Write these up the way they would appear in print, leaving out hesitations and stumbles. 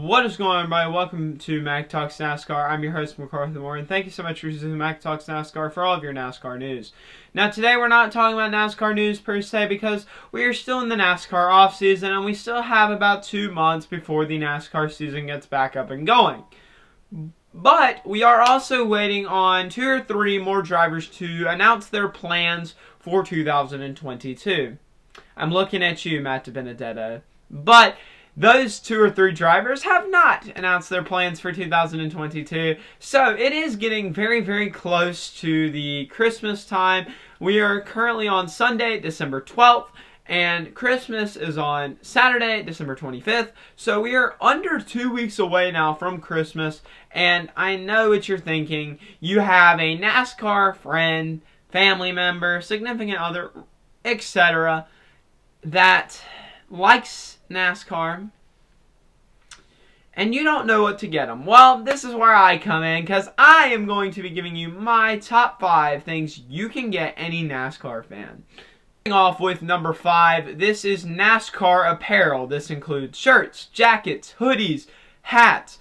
What is going on, everybody? Welcome to Mac Talks NASCAR. I'm your host, McCarthy Moore, and thank you so much for using Mac Talks NASCAR for all of your NASCAR news. Now, today we're not talking about NASCAR news per se because we are still in the NASCAR off-season and we still have about 2 months before the NASCAR season gets back up and going. But we are also waiting on 2 or 3 more drivers to announce their plans for 2022. I'm looking at you, Matt DiBenedetto. But those 2 or 3 drivers have not announced their plans for 2022. So it is getting very, very close to the Christmas time. We are currently on Sunday, December 12th. And Christmas is on Saturday, December 25th. So we are under 2 weeks away now from Christmas. And I know what you're thinking. You have a NASCAR friend, family member, significant other, etc. that likes NASCAR. And you don't know what to get them. Well, this is where I come in because I am going to be giving you my top 5 things you can get any NASCAR fan. Off with number 5, this is NASCAR Apparel. This includes shirts, jackets, hoodies, hats,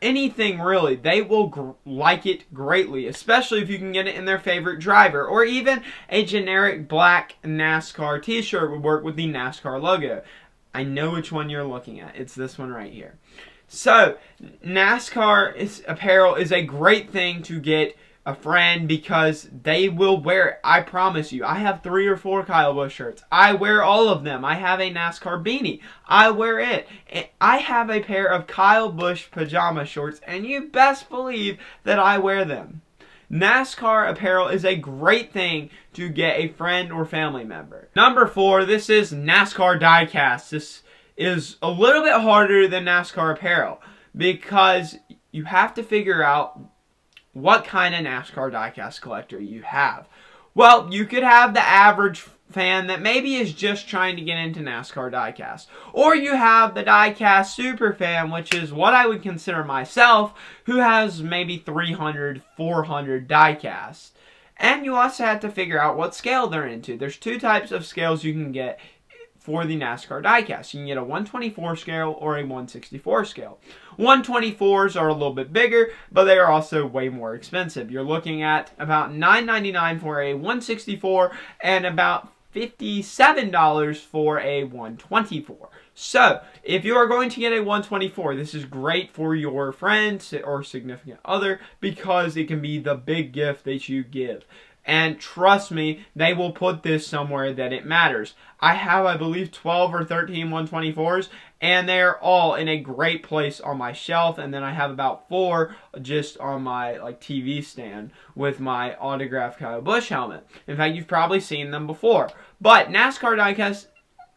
anything really. They will like it greatly, especially if you can get it in their favorite driver, or even a generic black NASCAR t-shirt would work with the NASCAR logo. I know which one you're looking at. It's this one right here. So, NASCAR Apparel is a great thing to get a friend because they will wear it. I promise you. I have 3 or 4 Kyle Busch shirts. I wear all of them. I have a NASCAR beanie. I wear it. I have a pair of Kyle Busch pajama shorts, and you best believe that I wear them. NASCAR Apparel is a great thing to get a friend or family member. Number 4, this is NASCAR Diecast. This is a little bit harder than NASCAR Apparel because you have to figure out what kind of NASCAR diecast collector you have. Well, you could have the average fan that maybe is just trying to get into NASCAR diecast. Or you have the diecast super fan, which is what I would consider myself, who has maybe 300, 400 diecasts. And you also have to figure out what scale they're into. There's 2 types of scales you can get for the NASCAR diecast. You can get a 124 scale or a 164 scale. 124s are a little bit bigger, but they are also way more expensive. You're looking at about $9.99 for a 164 and about $57 for a 124. So, if you are going to get a 124, this is great for your friends or significant other because it can be the big gift that you give. And trust me, they will put this somewhere that it matters. I have, I believe, 12 or 13 124s, and they're all in a great place on my shelf. And then I have about 4 just on my TV stand with my autographed Kyle Busch helmet. In fact, you've probably seen them before. But NASCAR Diecast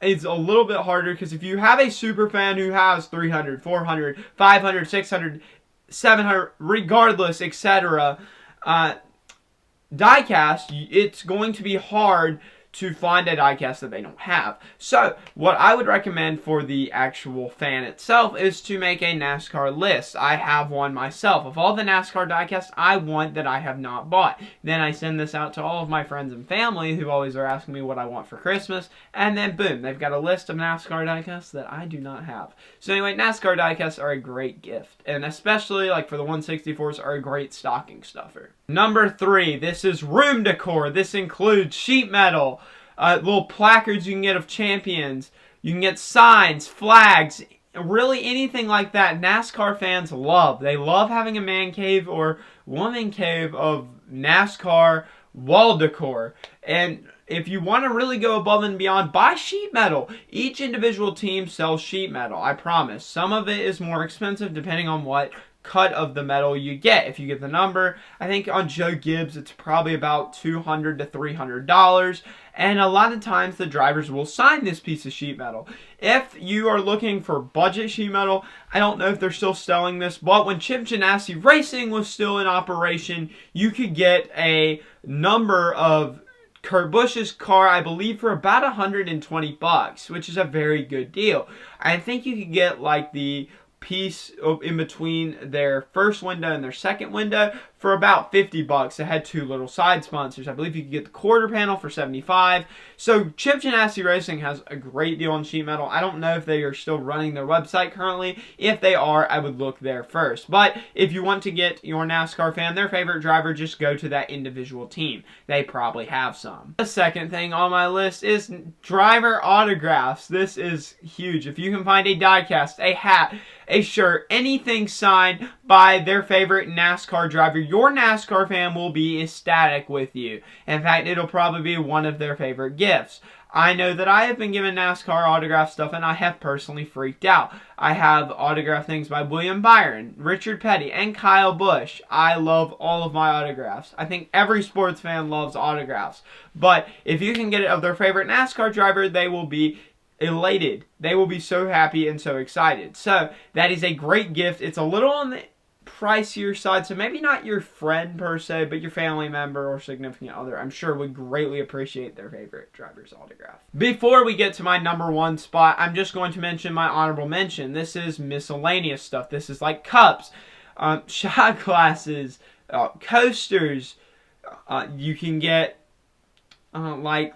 is a little bit harder because if you have a super fan who has 300, 400, 500, 600, 700, regardless, etc., diecast, it's going to be hard to find a diecast that they don't have. So, what I would recommend for the actual fan itself is to make a NASCAR list. I have one myself. Of all the NASCAR diecasts I want that I have not bought. Then I send this out to all of my friends and family who always are asking me what I want for Christmas. And then boom, they've got a list of NASCAR diecasts that I do not have. So anyway, NASCAR diecasts are a great gift. And especially for the 164s are a great stocking stuffer. Number 3, this is room decor. This includes sheet metal, little placards you can get of champions. You can get signs, flags, really anything like that NASCAR fans love. They love having a man cave or woman cave of NASCAR wall decor. And if you want to really go above and beyond, buy sheet metal. Each individual team sells sheet metal, I promise. Some of it is more expensive depending on what cut of the metal you get. If you get the number, I think on Joe Gibbs it's probably about $200 to $300, and a lot of times the drivers will sign this piece of sheet metal. If you are looking for budget sheet metal, I don't know if they're still selling this, but when Chip Ganassi Racing was still in operation, you could get a number of Kurt Busch's car, I believe, for about $120, which is a very good deal. I think you could get the piece in between their first window and their second window for about $50. It had 2 little side sponsors. I believe you could get the quarter panel for $75. So Chip Ganassi Racing has a great deal on sheet metal. I don't know if they are still running their website currently. If they are, I would look there first. But if you want to get your NASCAR fan their favorite driver, just go to that individual team. They probably have some. The second thing on my list is driver autographs. This is huge. If you can find a diecast, a hat, a shirt, anything signed by their favorite NASCAR driver, your NASCAR fan will be ecstatic with you. In fact, it'll probably be one of their favorite gifts. I know that I have been given NASCAR autograph stuff and I have personally freaked out. I have autographed things by William Byron, Richard Petty, and Kyle Busch. I love all of my autographs. I think every sports fan loves autographs. But if you can get it of their favorite NASCAR driver, they will be elated. They will be so happy and so excited. So that is a great gift. It's a little on the pricier side, so maybe not your friend per se, but your family member or significant other, I'm sure, would greatly appreciate their favorite driver's autograph. Before we get to my number 1 spot, I'm just going to mention my honorable mention. This is miscellaneous stuff. This is like cups, shot glasses, coasters. You can get like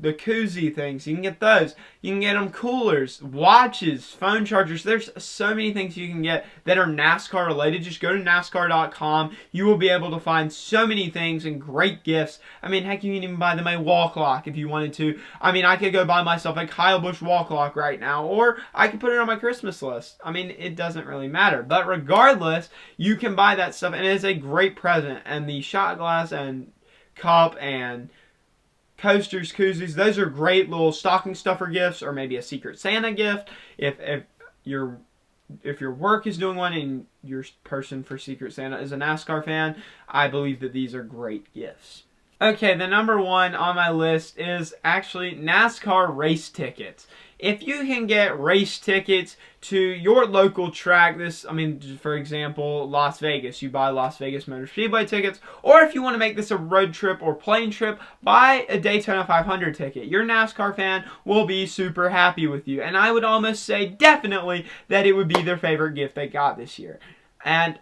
the koozie things. You can get those. You can get them coolers, watches, phone chargers. There's so many things you can get that are NASCAR related. Just go to NASCAR.com. You will be able to find so many things and great gifts. I mean, heck, you can even buy them a walk lock if you wanted to. I mean, I could go buy myself a Kyle Busch walk lock right now, or I could put it on my Christmas list. I mean, it doesn't really matter. But regardless, you can buy that stuff, and it is a great present. And the shot glass and cup and coasters, koozies, those are great little stocking stuffer gifts, or maybe a Secret Santa gift. If your work is doing one and your person for Secret Santa is a NASCAR fan, I believe that these are great gifts. Okay, the number 1 on my list is actually NASCAR race tickets. If you can get race tickets to your local track, for example, Las Vegas, you buy Las Vegas Motor Speedway tickets, or if you want to make this a road trip or plane trip, buy a Daytona 500 ticket. Your NASCAR fan will be super happy with you, and I would almost say definitely that it would be their favorite gift they got this year. And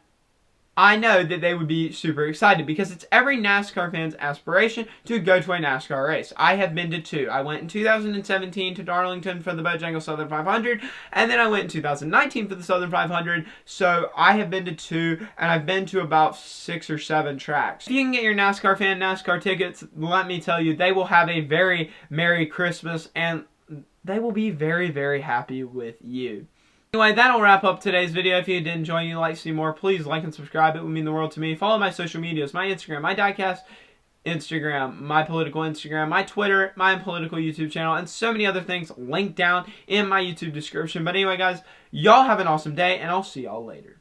I know that they would be super excited because it's every NASCAR fan's aspiration to go to a NASCAR race. I have been to 2. I went in 2017 to Darlington for the Bojangles Southern 500, and then I went in 2019 for the Southern 500. So I have been to 2, and I've been to about 6 or 7 tracks. If you can get your NASCAR fan NASCAR tickets, let me tell you, they will have a very Merry Christmas, and they will be very, very happy with you. Anyway, that'll wrap up today's video. If you did enjoy and you'd like to see more, please like and subscribe. It would mean the world to me. Follow my social medias, my Instagram, my Diecast Instagram, my political Instagram, my Twitter, my political YouTube channel, and so many other things linked down in my YouTube description. But anyway, guys, y'all have an awesome day, and I'll see y'all later.